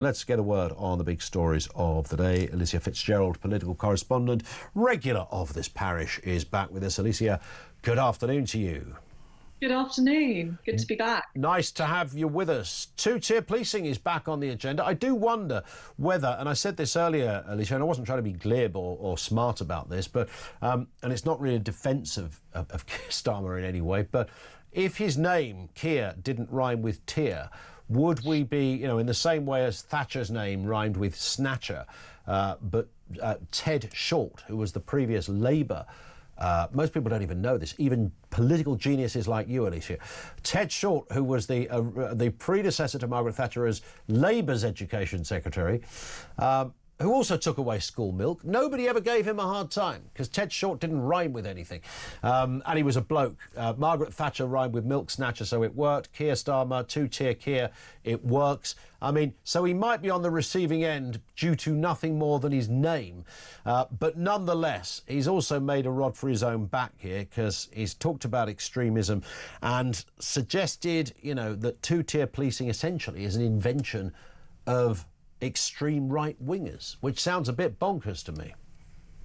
Let's get a word on the big stories of the day. Alicia Fitzgerald, political correspondent, regular of this parish, is back with us. Alicia, good afternoon to you. Good afternoon. Good to be back. Nice to have you with us. Two-tier policing is back on the agenda. I do wonder whether, and I said this earlier, Alicia, and I wasn't trying to be glib or smart about this, but and it's not really a defence of Keir Starmer in any way, but if his name, Keir, didn't rhyme with tear, would we be, in the same way as Thatcher's name rhymed with snatcher, but Ted Short, who was the previous Labour, most people don't even know this, even political geniuses like you, Alicia. Ted Short, who was the predecessor to Margaret Thatcher as Labour's education secretary, who also took away school milk. Nobody ever gave him a hard time because Ted Short didn't rhyme with anything. And he was a bloke. Margaret Thatcher rhymed with milk snatcher, so it worked. Keir Starmer, two-tier Keir, it works. I mean, so he might be on the receiving end due to nothing more than his name. But nonetheless, he's also made a rod for his own back here because he's talked about extremism and suggested, that two-tier policing essentially is an invention of extreme right-wingers, which sounds a bit bonkers to me.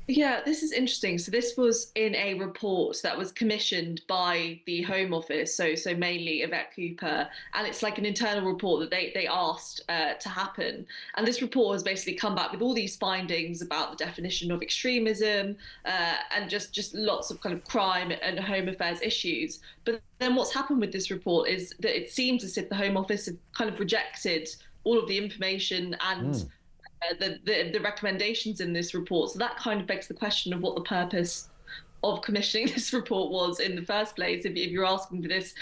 Yeah, this is interesting. So this was in a report that was commissioned by the Home Office, so mainly Yvette Cooper, and it's like an internal report that they asked to happen. And this report has basically come back with all these findings about the definition of extremism and just lots of kind of crime and home affairs issues. But then what's happened with this report is that it seems as if the Home Office have kind of rejected all of the information and the recommendations in this report. So that kind of begs the question of what the purpose of commissioning this report was in the first place. If you're asking for this,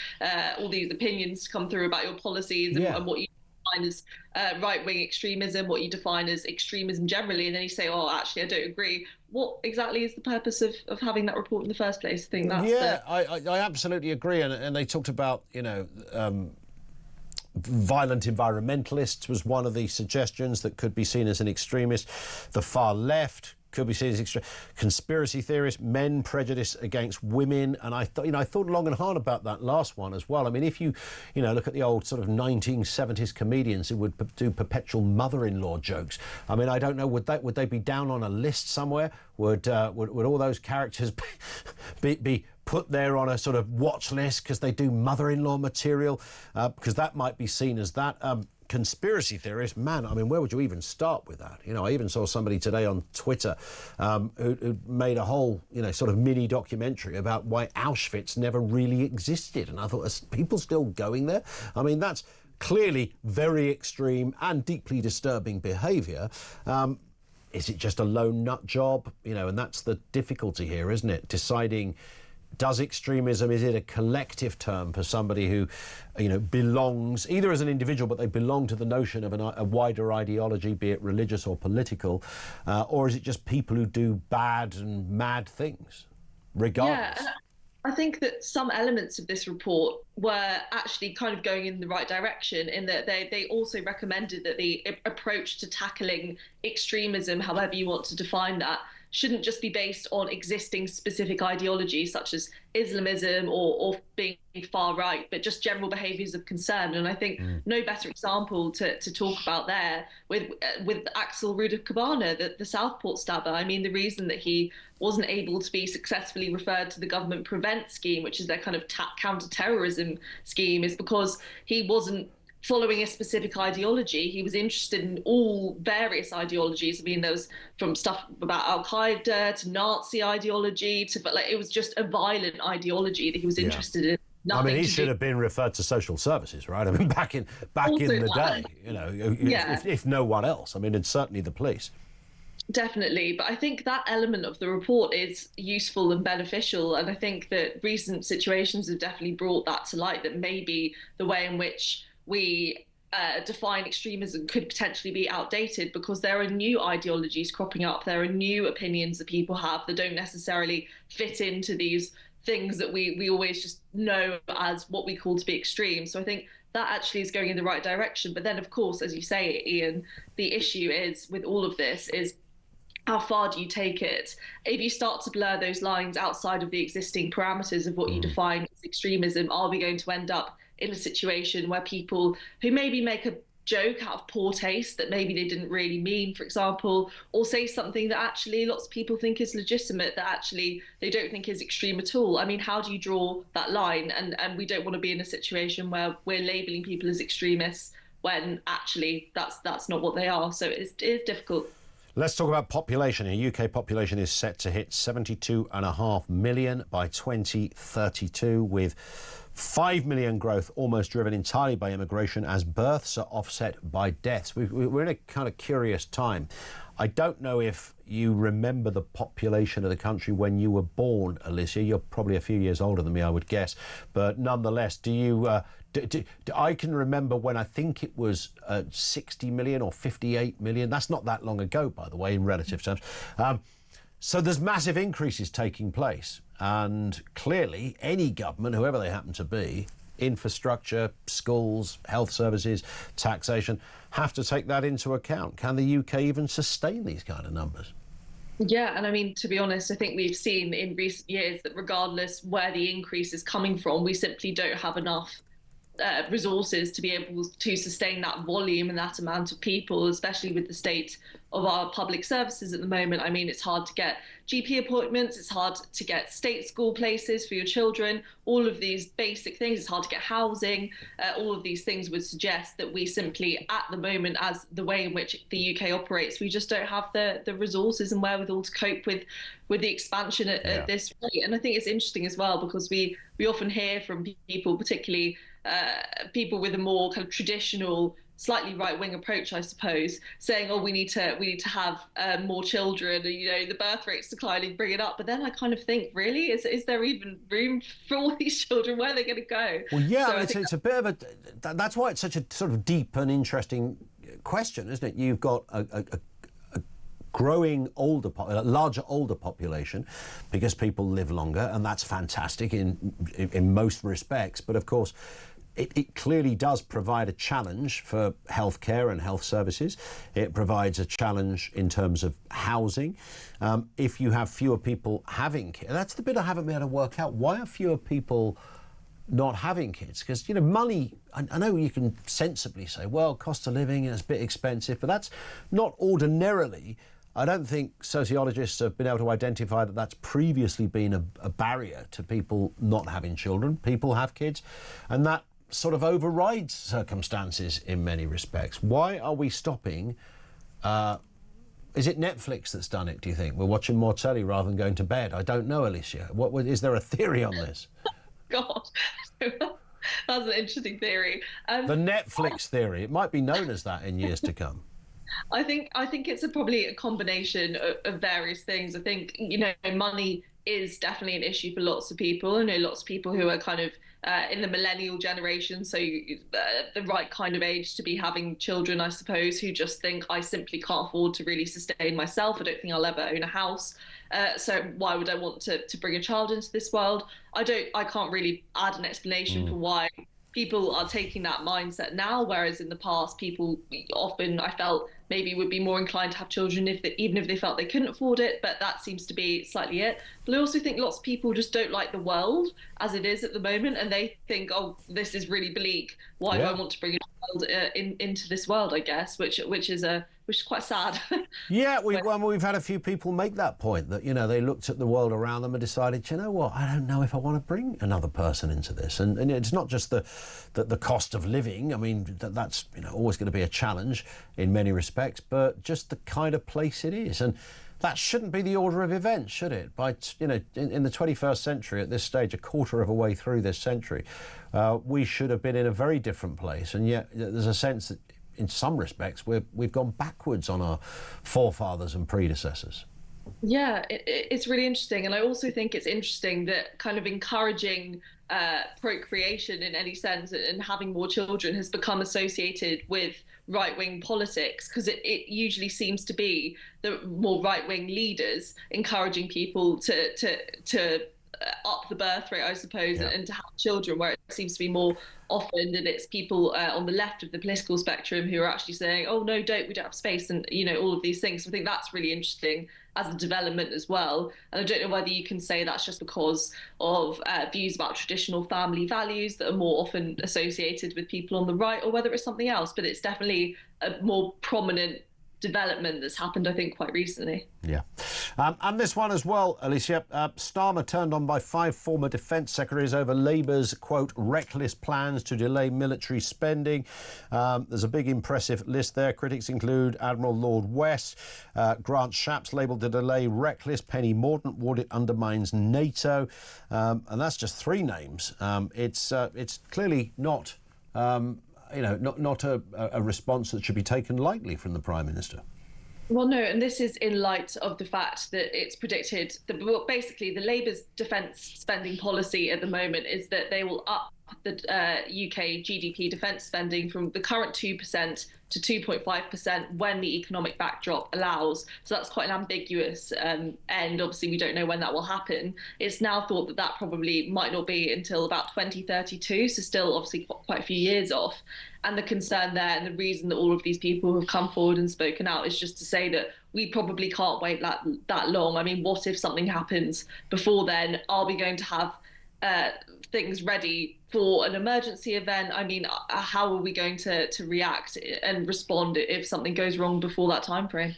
all these opinions to come through about your policies and what you define as right-wing extremism, what you define as extremism generally, and then you say, oh, actually, I don't agree. What exactly is the purpose of having that report in the first place? I think that's I absolutely agree. And they talked about, violent environmentalists was one of the suggestions that could be seen as an extremist. The far left could be seen as extreme. Conspiracy theorists, men prejudice against women, and I thought long and hard about that last one as well. I mean, if you look at the old sort of 1970s comedians who would do perpetual mother-in-law jokes. I mean, I don't know, would they be down on a list somewhere? Would all those characters be put there on a sort of watch list because they do mother-in-law material? Because that might be seen as that. Conspiracy theorists, man, I mean, where would you even start with that? I even saw somebody today on Twitter who made a whole, sort of mini documentary about why Auschwitz never really existed. And I thought, are people still going there? I mean, that's clearly very extreme and deeply disturbing behaviour. Is it just a lone nut job? And that's the difficulty here, isn't it? Deciding, does extremism, is it a collective term for somebody who, belongs, either as an individual, but they belong to the notion of a wider ideology, be it religious or political, or is it just people who do bad and mad things, regardless? Yeah. I think that some elements of this report were actually kind of going in the right direction in that they also recommended that the approach to tackling extremism, however you want to define that, shouldn't just be based on existing specific ideologies such as Islamism or being far right, but just general behaviours of concern. And I think no better example to talk about there with Axel Rudolph, the Southport stabber. I mean, the reason that he wasn't able to be successfully referred to the government prevent scheme, which is their kind of counter-terrorism scheme, is because he wasn't following a specific ideology. He was interested in all various ideologies. I mean, there was from stuff about Al-Qaeda to Nazi ideology to, it was just a violent ideology that he was interested in. I mean, he should have been referred to social services, right? I mean, back in the day, if no one else. I mean, and certainly the police. Definitely. But I think that element of the report is useful and beneficial. And I think that recent situations have definitely brought that to light, that maybe the way in which we define extremism could potentially be outdated because there are new ideologies cropping up. There are new opinions that people have that don't necessarily fit into these things that we always just know as what we call to be extreme. So I think that actually is going in the right direction. But then, of course, as you say, Ian, the issue is with all of this is how far do you take it? If you start to blur those lines outside of the existing parameters of what you define as extremism, are we going to end up in a situation where people who maybe make a joke out of poor taste that maybe they didn't really mean, for example, or say something that actually lots of people think is legitimate that actually they don't think is extreme at all. I mean, how do you draw that line? And we don't want to be in a situation where we're labeling people as extremists when actually that's not what they are. So it is difficult. Let's talk about population. The UK population is set to hit 72.5 million by 2032, with 5 million growth almost driven entirely by immigration as births are offset by deaths. We're in a kind of curious time. I don't know if you remember the population of the country when you were born, Alicia. You're probably a few years older than me, I would guess. But nonetheless, do you... I can remember when I think it was 60 million or 58 million. That's not that long ago, by the way, in relative terms. So there's massive increases taking place. And clearly, any government, whoever they happen to be, infrastructure, schools, health services, taxation, have to take that into account. Can the UK even sustain these kind of numbers? Yeah, and I mean, to be honest, I think we've seen in recent years that regardless where the increase is coming from, we simply don't have enough resources to be able to sustain that volume and that amount of people, especially with the state of our public services at the moment. I mean, it's hard to get GP appointments, it's hard to get state school places for your children, all of these basic things. It's hard to get housing. All of these things would suggest that we simply, at the moment, as the way in which the UK operates, we just don't have the resources and wherewithal to cope with the expansion at this rate. And I think it's interesting as well, because we often hear from people, particularly people with a more kind of traditional, slightly right-wing approach, I suppose, saying, "Oh, we need to have more children. You know, the birth rate's declining, bring it up." But then I kind of think, really, is there even room for all these children? Where are they going to go? Well, yeah, so I mean, it's a bit of a. That's why it's such a sort of deep and interesting question, isn't it? You've got a growing larger older population because people live longer, and that's fantastic in most respects. But of course, it clearly does provide a challenge for healthcare and health services. It provides a challenge in terms of housing. If you have fewer people having kids, that's the bit I haven't been able to work out. Why are fewer people not having kids? Because, you know, money, I know you can sensibly say, well, cost of living is a bit expensive, but that's not ordinarily. I don't think sociologists have been able to identify that that's previously been a barrier to people not having children. People have kids, and that sort of overrides circumstances in many respects. Why are we stopping? Is it Netflix that's done it, do you think? We're watching more telly rather than going to bed. I don't know, Alicia. Is there a theory on this? God, that's an interesting theory. The Netflix theory. It might be known as that in years to come. I think it's probably a combination of various things. I think, you know, money is definitely an issue for lots of people. I know lots of people who are kind of in the millennial generation, so the right kind of age to be having children, I suppose, who just think, I simply can't afford to really sustain myself. I don't think I'll ever own a house. So why would I want to bring a child into this world? I can't really add an explanation for why people are taking that mindset now, whereas in the past, people often, I felt, maybe would be more inclined to have children even if they felt they couldn't afford it, but that seems to be slightly it. But I also think lots of people just don't like the world as it is at the moment, and they think, oh, this is really bleak. Why do I want to bring a child into this world, I guess, which is quite sad. Yeah, we've had a few people make that point, that, you know, they looked at the world around them and decided, you know what, I don't know if I want to bring another person into this. And it's not just the cost of living. I mean, that's, you know, always going to be a challenge in many respects, but just the kind of place it is. And that shouldn't be the order of events, should it? By, you know, in the 21st century, at this stage, a quarter of a way through this century, we should have been in a very different place. And yet there's a sense that in some respects we've gone backwards on our forefathers and predecessors. Yeah, it's really interesting. And I also think it's interesting that kind of encouraging procreation in any sense and having more children has become associated with right-wing politics, because it usually seems to be the more right-wing leaders encouraging people to up the birth rate, I suppose, Yeah. and to have children, where it seems to be more often that it's people on the left of the political spectrum who are actually saying, oh no, we don't have space, and all of these things. So I think that's really interesting as a development as well. And I don't know whether you can say that's just because of views about traditional family values that are more often associated with people on the right, or whether it's something else, but it's definitely a more prominent development that's happened, I think, quite recently. Yeah. And this one as well, Alicia. Starmer turned on by 5 former defence secretaries over Labour's, quote, reckless plans to delay military spending. There's a big, impressive list there. Critics include Admiral Lord West, Grant Shapps labelled the delay reckless, Penny Mordaunt warned it undermines NATO. And that's just 3 names. It's clearly not... not a response that should be taken lightly from the Prime Minister. Well, no, and this is in light of the fact that it's predicted that, well, basically the Labour's defence spending policy at the moment is that they will up the UK GDP defence spending from the current 2% to 2.5% when the economic backdrop allows. So that's quite an ambiguous end. Obviously, we don't know when that will happen. It's now thought that that probably might not be until about 2032, so still obviously quite a few years off. And the concern there, and the reason that all of these people have come forward and spoken out, is just to say that we probably can't wait that long. I mean, what if something happens before then? Are we going to have things ready for an emergency event? I mean, how are we going to react and respond if something goes wrong before that time frame?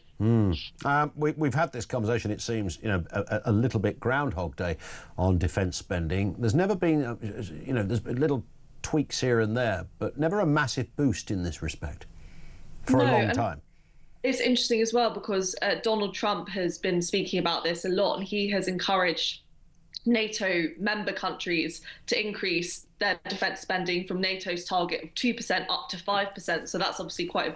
We've had this conversation, it seems, a little bit Groundhog Day on defence spending. There's never been, there's been little tweaks here and there, but never a massive boost in this respect for a long time. It's interesting as well because Donald Trump has been speaking about this a lot, and he has encouraged NATO member countries to increase their defence spending from NATO's target of 2% up to 5%. So that's obviously quite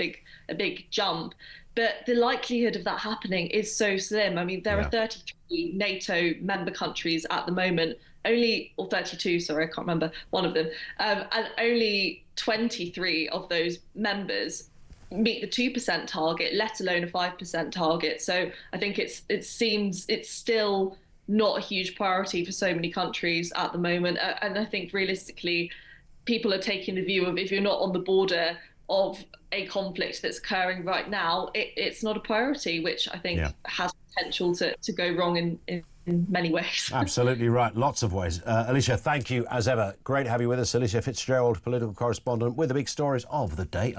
a big jump. But the likelihood of that happening is so slim. I mean, there are 33 NATO member countries at the moment, or 32, sorry, I can't remember one of them. And only 23 of those members meet the 2% target, let alone a 5% target. So I think it seems it's still not a huge priority for so many countries at the moment. And I think realistically, people are taking the view of if you're not on the border of a conflict that's occurring right now, it's not a priority, which I think has potential to go wrong in many ways. Absolutely right. Lots of ways. Alicia, thank you as ever. Great to have you with us. Alicia Fitzgerald, political correspondent with the big stories of the day.